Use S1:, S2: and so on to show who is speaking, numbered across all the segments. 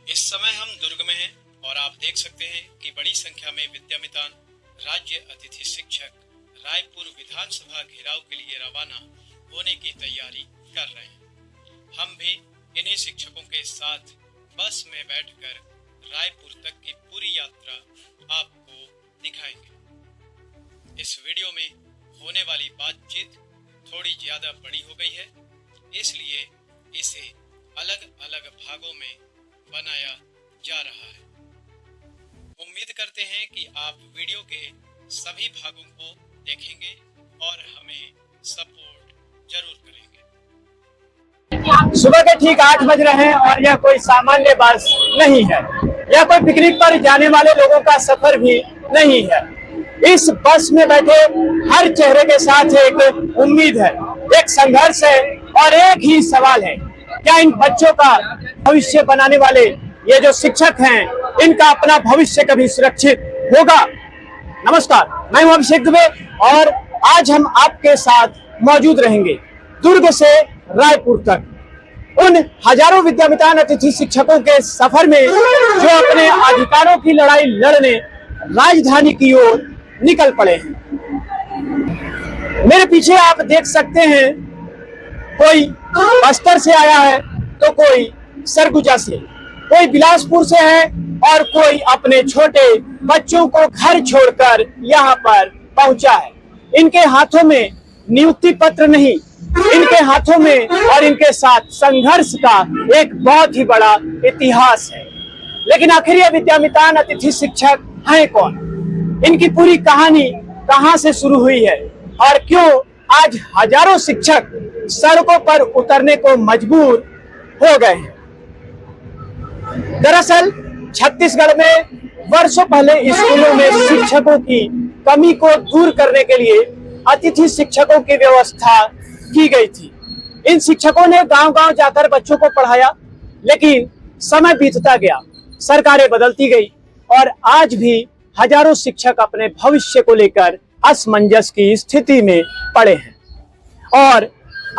S1: इस समय हम दुर्ग में हैं और आप देख सकते हैं कि बड़ी संख्या में विद्यामितान राज्य अतिथि शिक्षक रायपुर विधानसभा घेराव के लिए रवाना होने की तैयारी कर रहे हैं। हम भी इन्हीं शिक्षकों के साथ बस में बैठकर रायपुर तक की पूरी यात्रा आपको दिखाएंगे। इस वीडियो में होने वाली बातचीत थोड़ी ज्यादा बड़ी हो गई है, इसलिए इसे अलग अलग भागों में बनाया जा रहा है। उम्मीद करते हैं कि आप वीडियो के सभी भागों को देखेंगे और हमें सपोर्ट जरूर करेंगे।
S2: सुबह के ठीक 8 बज रहे हैं और यह कोई सामान्य बस नहीं है। यह कोई पिकनिक पर जाने वाले लोगों का सफर भी नहीं है। इस बस में बैठे हर चेहरे के साथ एक उम्मीद है, एक संघर्ष है और एक ही सवाल है, क्या इन बच्चों का भविष्य बनाने वाले ये जो शिक्षक हैं, इनका अपना भविष्य कभी सुरक्षित होगा? नमस्कार, मैं हूं अभिषेक दुबे और आज हम आपके साथ मौजूद रहेंगे दुर्ग से रायपुर तक उन हजारों विद्यामितान अतिथि शिक्षकों के सफर में जो अपने अधिकारों की लड़ाई लड़ने राजधानी की ओर निकल पड़े हैं। मेरे पीछे आप देख सकते हैं, कोई बस्तर से आया है तो कोई सरगुजा से, कोई बिलासपुर से है और कोई अपने छोटे बच्चों को घर छोड़कर यहाँ पर पहुंचा है। इनके हाथों में नियुक्ति पत्र नहीं, इनके हाथों में और इनके साथ संघर्ष का एक बहुत ही बड़ा इतिहास है। लेकिन आखिर ये विद्यामितान अतिथि शिक्षक हैं कौन? इनकी पूरी कहानी कहां से शुरू हुई है और क्यों आज हजारों शिक्षक सड़कों पर उतरने को मजबूर हो गए हैं? दरअसल छत्तीसगढ़ में वर्षों पहले स्कूलों में शिक्षकों की कमी को दूर करने के लिए अतिथि शिक्षकों की व्यवस्था की गई थी। इन शिक्षकों ने गांव-गांव जाकर बच्चों को पढ़ाया, लेकिन समय बीतता गया, सरकारें बदलती गई और आज भी हजारों शिक्षक अपने भविष्य को लेकर असमंजस की स्थिति में पड़े हैं। और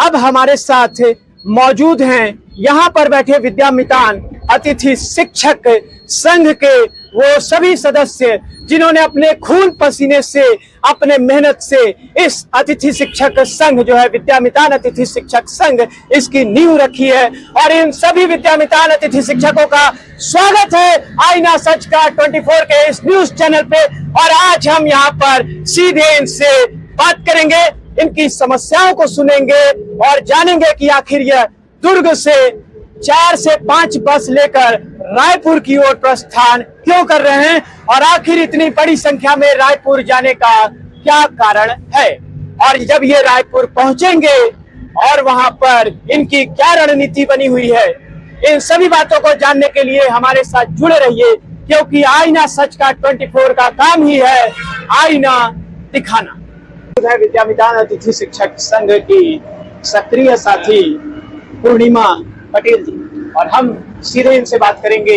S2: अब हमारे साथ मौजूद हैं यहाँ पर बैठे विद्यामितान अतिथि शिक्षक संघ के वो सभी सदस्य जिन्होंने अपने खून पसीने से, अपने मेहनत से इस अतिथि शिक्षक संघ जो है विद्यामितान अतिथि शिक्षक संघ, इसकी नींव रखी है। और इन सभी विद्यामितान अतिथि शिक्षकों का स्वागत है आईना सच का 24 के इस न्यूज चैनल पे। और आज हम यहाँ पर सीधे इनसे बात करेंगे, इनकी समस्याओं को सुनेंगे और जानेंगे कि आखिर यह दुर्ग से 4 से 5 बस लेकर रायपुर की ओर प्रस्थान क्यों कर रहे हैं और आखिर इतनी बड़ी संख्या में रायपुर जाने का क्या कारण है। और जब ये रायपुर पहुंचेंगे और वहां पर इनकी क्या रणनीति बनी हुई है, इन सभी बातों को जानने के लिए हमारे साथ जुड़े रहिए, क्योंकि आईना सच का 24 का काम ही है आईना दिखाना। विद्यामितान अतिथि शिक्षक संघ की सक्रिय साथी पूर्णिमा पटेल जी, और हम सीधे इनसे बात करेंगे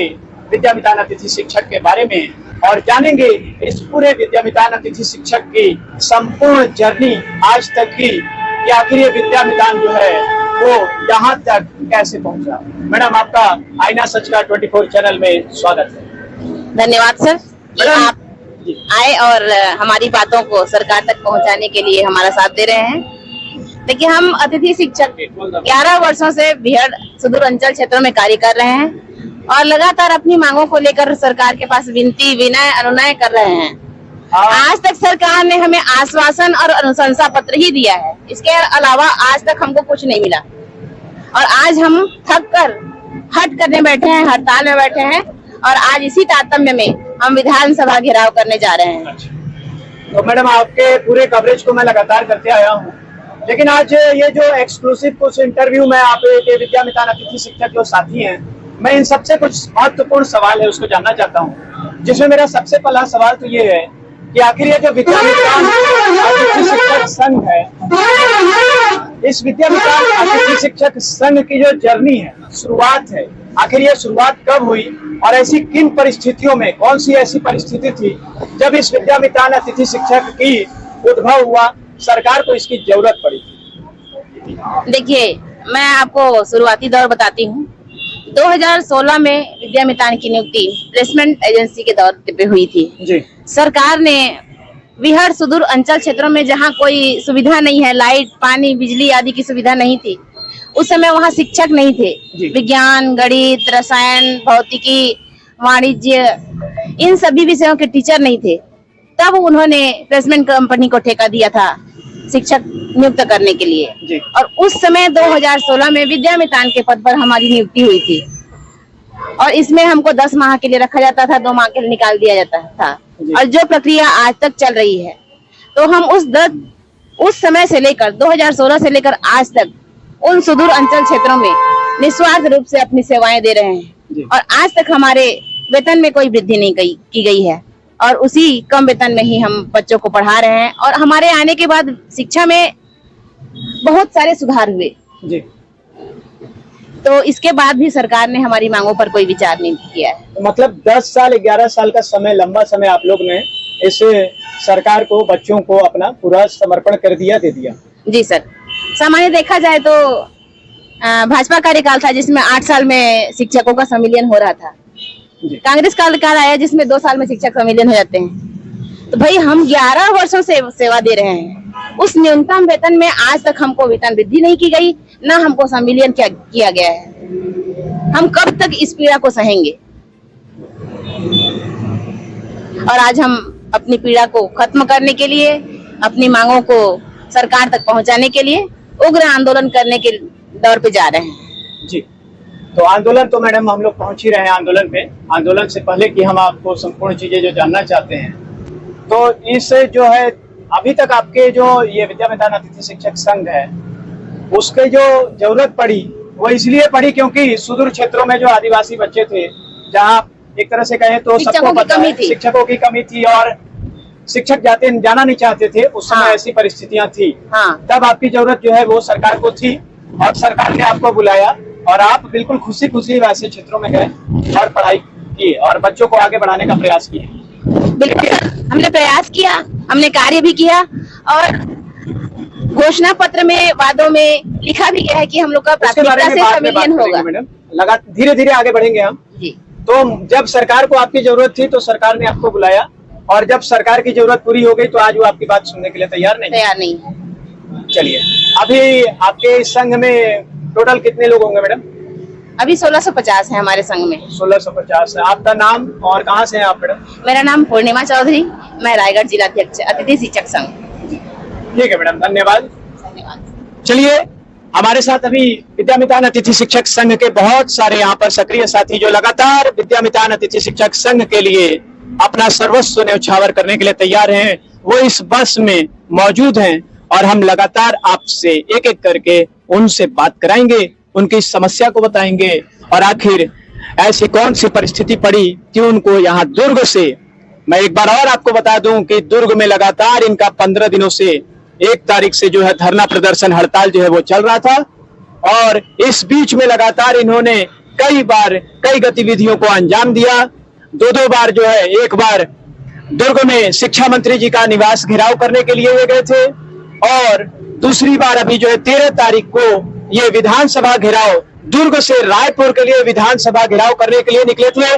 S2: विद्यामितान अतिथि शिक्षक के बारे में और जानेंगे इस पूरे विद्यामितान अतिथि शिक्षक की संपूर्ण जर्नी आज तक की, कि आखिर ये विद्यामितान जो है वो यहाँ तक कैसे पहुंचा। मैडम, आपका आईना सच का 24 चैनल में स्वागत है।
S3: धन्यवाद सर, आप आए और हमारी बातों को सरकार तक पहुंचाने के लिए हमारा साथ दे रहे हैं। देखिए, हम अतिथि शिक्षक 11 वर्षों से बिहार सुदूर अंचल क्षेत्रों में कार्य कर रहे हैं और लगातार अपनी मांगों को लेकर सरकार के पास विनती, विनय, अनुनय कर रहे हैं। आज तक सरकार ने हमें आश्वासन और अनुशंसा पत्र ही दिया है, इसके अलावा आज तक हमको कुछ नहीं मिला। और आज हम थक कर हट करने बैठे हैं, हड़ताल में बैठे हैं और आज इसी तारतम्य में हम विधानसभा घेराव करने जा रहे हैं।
S2: तो मैडम, आपके पूरे कवरेज को मैं लगातार करते आया हूँ, लेकिन आज ये जो एक्सक्लूसिव कुछ इंटरव्यू में आप विद्यामितान अतिथि शिक्षक जो साथी हैं, मैं इन सबसे कुछ महत्वपूर्ण सवाल है उसको जानना चाहता हूँ, जिसमें मेरा सबसे पहला सवाल तो ये है कि आखिर ये जो विद्यामितान अतिथि शिक्षक संघ है, इस विद्यामितान अतिथि शिक्षक संघ की जो जर्नी है, शुरुआत है, आखिर ये शुरुआत कब हुई और ऐसी किन परिस्थितियों में, कौन सी ऐसी परिस्थिति थी जब इस विद्यामितान अतिथि शिक्षक की उद्भव हुआ, सरकार को इसकी जरूरत पड़ी थी?
S3: देखिए, मैं आपको शुरुआती दौर बताती हूँ। 2016 में विद्या मितान की नियुक्ति प्लेसमेंट एजेंसी के तौर पे हुई थी।
S2: जी
S3: सरकार ने विहड़ सुदूर अंचल क्षेत्रों में जहाँ कोई सुविधा नहीं है, लाइट, पानी, बिजली आदि की सुविधा नहीं थी, उस समय वहाँ शिक्षक नहीं थे।
S2: जी।
S3: विज्ञान, गणित, रसायन, भौतिकी, वाणिज्य, इन सभी विषयों के टीचर नहीं थे। तब उन्होंने प्लेसमेंट कंपनी को ठेका दिया था शिक्षक नियुक्त करने के लिए।
S2: जी।
S3: और उस समय 2016 में विद्या मितान के पद पर हमारी नियुक्ति हुई थी और इसमें हमको 10 माह के लिए रखा जाता था, 2 माह के लिए निकाल दिया जाता था।
S2: जी।
S3: और जो प्रक्रिया आज तक चल रही है, तो हम उस समय से लेकर 2016 से लेकर आज तक उन सुदूर अंचल क्षेत्रों में निस्वार्थ रूप से अपनी सेवाएं दे रहे
S2: जी।
S3: हैं और आज तक हमारे वेतन में कोई वृद्धि नहीं की गई है और उसी कम वेतन में ही हम बच्चों को पढ़ा रहे हैं। और हमारे आने के बाद शिक्षा में बहुत सारे सुधार हुए,
S2: जी।
S3: तो इसके बाद भी सरकार ने हमारी मांगों पर कोई विचार नहीं किया है।
S2: तो मतलब 10 साल 11 साल का समय, लंबा समय आप लोग ने इस सरकार को, बच्चों को अपना पूरा समर्पण कर दिया, दे दिया।
S3: जी सर, सामान्य देखा जाए तो भाजपा कार्यकाल था जिसमें 8 साल में शिक्षकों का संविलियन हो रहा था।
S2: जी।
S3: कांग्रेस कार्यकाल आया जिसमें 2 साल में शिक्षक संविलियन हो जाते हैं। तो भाई हम 11 वर्षों से सेवा दे रहे हैं, उस न्यूनतम वेतन में आज तक हमको वेतन वृद्धि नहीं की गई, ना हमको संविलियन किया गया है। हम कब तक इस पीड़ा को सहेंगे? और आज हम अपनी पीड़ा को खत्म करने के लिए, अपनी मांगों को सरकार तक पहुंचाने के लिए उग्र आंदोलन करने के दौर पे जा रहे हैं।
S2: जी। तो आंदोलन तो मैडम हम लोग पहुंच ही रहे हैं आंदोलन पे। आंदोलन से पहले कि हम आपको संपूर्ण चीजें जो जानना चाहते हैं, तो इस जो है अभी तक आपके जो ये विद्या मितान अतिथि शिक्षक संघ है, उसके जो जरूरत पड़ी वो इसलिए पड़ी क्योंकि सुदूर क्षेत्रों में जो आदिवासी बच्चे थे, जहाँ एक तरह से कहें तो सबको पता है शिक्षकों की कमी थी और शिक्षक जाना नहीं चाहते थे। उस समय
S3: हाँ।
S2: ऐसी परिस्थितियां थी।
S3: हाँ।
S2: तब आपकी जरूरत जो है वो सरकार को थी और सरकार ने आपको बुलाया और आप बिल्कुल खुशी खुशी वैसे क्षेत्रों में गए और पढ़ाई की और बच्चों को आगे बढ़ाने का प्रयास किया।
S3: बिल्कुल हमने प्रयास किया, हमने कार्य भी किया और घोषणा पत्र में, वादों में लिखा भी गया है कि हम लोग का प्राथमिकता से संविलियन होगा।
S2: मैडम लगा धीरे धीरे आगे बढ़ेंगे हम
S3: जी।
S2: तो जब सरकार को आपकी जरूरत थी तो सरकार ने आपको बुलाया और जब सरकार की जरूरत पूरी हो गई तो आज वो आपकी बात सुनने के लिए तैयार नहीं। चलिए, अभी आपके इस संघ में टोटल कितने लोग होंगे मैडम?
S3: अभी 1650 है हमारे संघ में।
S2: 1650 है। आपका नाम और कहाँ से हैं आप मैडम?
S3: मेरा नाम पूर्णिमा चौधरी, मैं रायगढ़ जिला अध्यक्ष अतिथि शिक्षक संघ।
S2: ठीक है मैडम, धन्यवाद। चलिए, हमारे साथ अभी विद्या मितान अतिथि शिक्षक संघ के बहुत सारे यहाँ पर सक्रिय साथी जो लगातार विद्या मितान अतिथि शिक्षक संघ के लिए अपना सर्वस्व न्यौछावर करने के लिए तैयार हैं, वो इस बस में मौजूद हैं और हम लगातार आपसे एक एक करके उनसे बात कराएंगे, उनकी समस्या को बताएंगे और आखिर ऐसी कौन सी परिस्थिति पड़ी कि उनको यहाँ दुर्ग से, मैं एक बार और आपको बता दूं कि दुर्ग में लगातार इनका 15 दिनों से 1 तारीख से जो है धरना प्रदर्शन, हड़ताल जो है वो चल रहा था और इस बीच में लगातार इन्होंने कई बार कई गतिविधियों को अंजाम दिया। 2 बार जो है, एक बार दुर्ग में शिक्षा मंत्री जी का निवास घेराव करने के लिए गए थे और दूसरी बार अभी जो है 13 तारीख को ये विधानसभा घेराव, दुर्ग से रायपुर के लिए विधानसभा घेराव करने के लिए निकले थे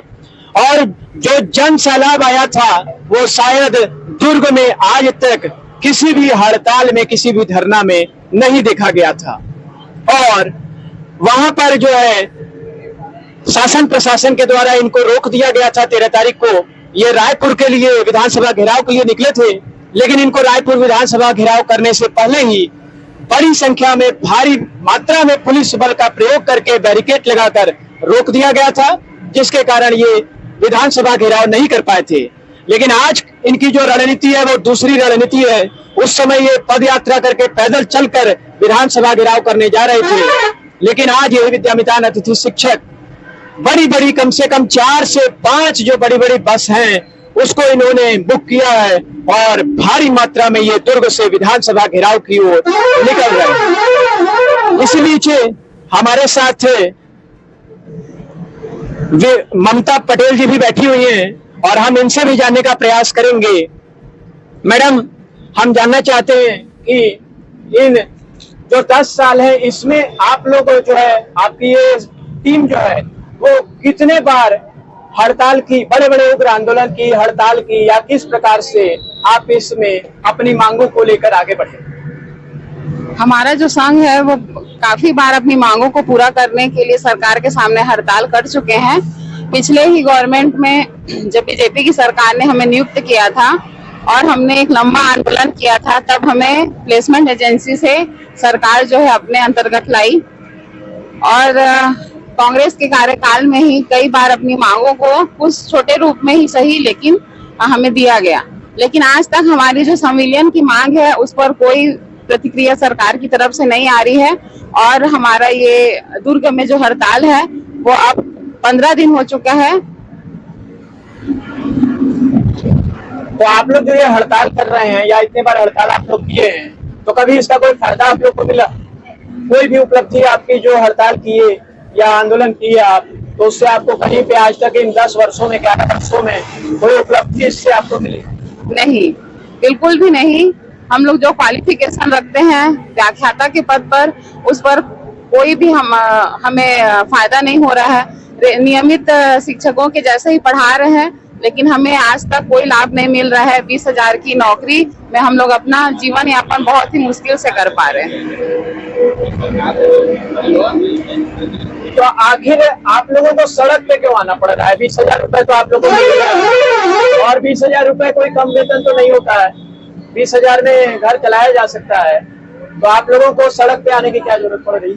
S2: और जो जन सैलाब आया था वो शायद दुर्ग में आज तक किसी भी हड़ताल में, किसी भी धरना में नहीं देखा गया था। और वहां पर जो है शासन प्रशासन के द्वारा इनको रोक दिया गया था। 13 तारीख को ये रायपुर के लिए विधानसभा घेराव के लिए निकले थे, लेकिन इनको रायपुर विधानसभा घेराव करने से पहले ही बड़ी संख्या में, भारी मात्रा में पुलिस बल का प्रयोग करके बैरिकेड लगाकर रोक दिया गया था, जिसके कारण ये विधानसभा घेराव नहीं कर पाए थे। लेकिन आज इनकी जो रणनीति है वो दूसरी रणनीति है। उस समय ये पद यात्रा करके पैदल चलकर विधानसभा घेराव करने जा रहे थे, लेकिन आज ये विद्या मितान अतिथि शिक्षक बड़ी बड़ी, कम से कम 4 से 5 जो बड़ी बड़ी बस हैं उसको इन्होंने बुक किया है और भारी मात्रा में ये दुर्ग से विधानसभा घेराव की ओर निकल रहे हैं। इसी बीच हमारे साथ ममता पटेल जी भी बैठी हुई हैं और हम इनसे भी जानने का प्रयास करेंगे। मैडम, हम जानना चाहते हैं कि इन जो 10 साल है इसमें आप लोग जो है, आपकी ये टीम जो है वो कितने बार हड़ताल की, बड़े बड़े उग्र आंदोलन की, हड़ताल की, या किस प्रकार से आप इसमें अपनी मांगों को लेकर आगे बढ़े?
S4: हमारा जो संघ है वो काफी बार अपनी मांगों को पूरा करने के लिए सरकार के सामने हड़ताल कर चुके हैं। पिछले ही गवर्नमेंट में जब बीजेपी की सरकार ने हमें नियुक्त किया था और हमने एक लंबा आंदोलन किया था, तब हमें प्लेसमेंट एजेंसी से सरकार जो है अपने अंतर्गत लाई और कांग्रेस के कार्यकाल में ही कई बार अपनी मांगों को कुछ छोटे रूप में ही सही लेकिन हमें दिया गया। लेकिन आज तक हमारी जो संविलियन की मांग है उस पर कोई प्रतिक्रिया सरकार की तरफ से नहीं आ रही है और हमारा ये दुर्ग में जो हड़ताल है वो अब 15 दिन हो चुका है।
S2: तो आप लोग जो ये हड़ताल कर रहे हैं या इतने बार हड़ताल आप लोग किए हैं, तो कभी इसका कोई फायदा आप लोग को मिला? कोई भी उपलब्धि आपकी जो हड़ताल किए या आंदोलन किए आप, तो उससे आपको कहीं पे आज तक इन 10 वर्षों में, 11 वर्षों में कोई उपलब्धि इससे आपको मिली?
S4: नहीं, बिल्कुल भी नहीं। हम लोग जो क्वालिफिकेशन रखते हैं व्याख्याता के पद पर, उस पर कोई भी हमें फायदा नहीं हो रहा है। नियमित शिक्षकों के जैसे ही पढ़ा रहे हैं लेकिन हमें आज तक कोई लाभ नहीं मिल रहा है। 20,000 की नौकरी में हम लोग अपना जीवन यापन बहुत ही मुश्किल से कर पा रहे हैं।
S2: तो आखिर आप लोगों को सड़क पे क्यों आना पड़ रहा है? 20,000 रुपए तो आप लोगों को मिल रहा है और 20,000 रुपए कोई कम वेतन तो नहीं होता है। 20,000 में घर चलाया जा सकता है, तो आप लोगों को सड़क पे आने की क्या जरूरत पड़ रही?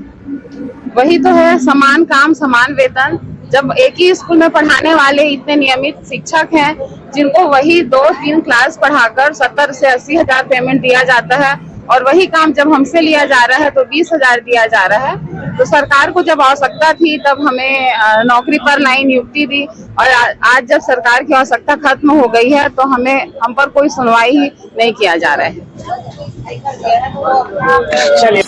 S4: वही तो है, समान काम समान वेतन। जब एक ही स्कूल में पढ़ाने वाले इतने नियमित शिक्षक हैं जिनको वही 2-3 क्लास पढ़ाकर 70 से 80,000 पेमेंट दिया जाता है और वही काम जब हमसे लिया जा रहा है तो 20,000 दिया जा रहा है। तो सरकार को जब आवश्यकता थी तब हमें नौकरी पर लाई, नियुक्ति दी और आज जब सरकार की आवश्यकता खत्म हो गई है तो हम पर कोई सुनवाई ही नहीं किया जा रहा है।
S2: चलिए।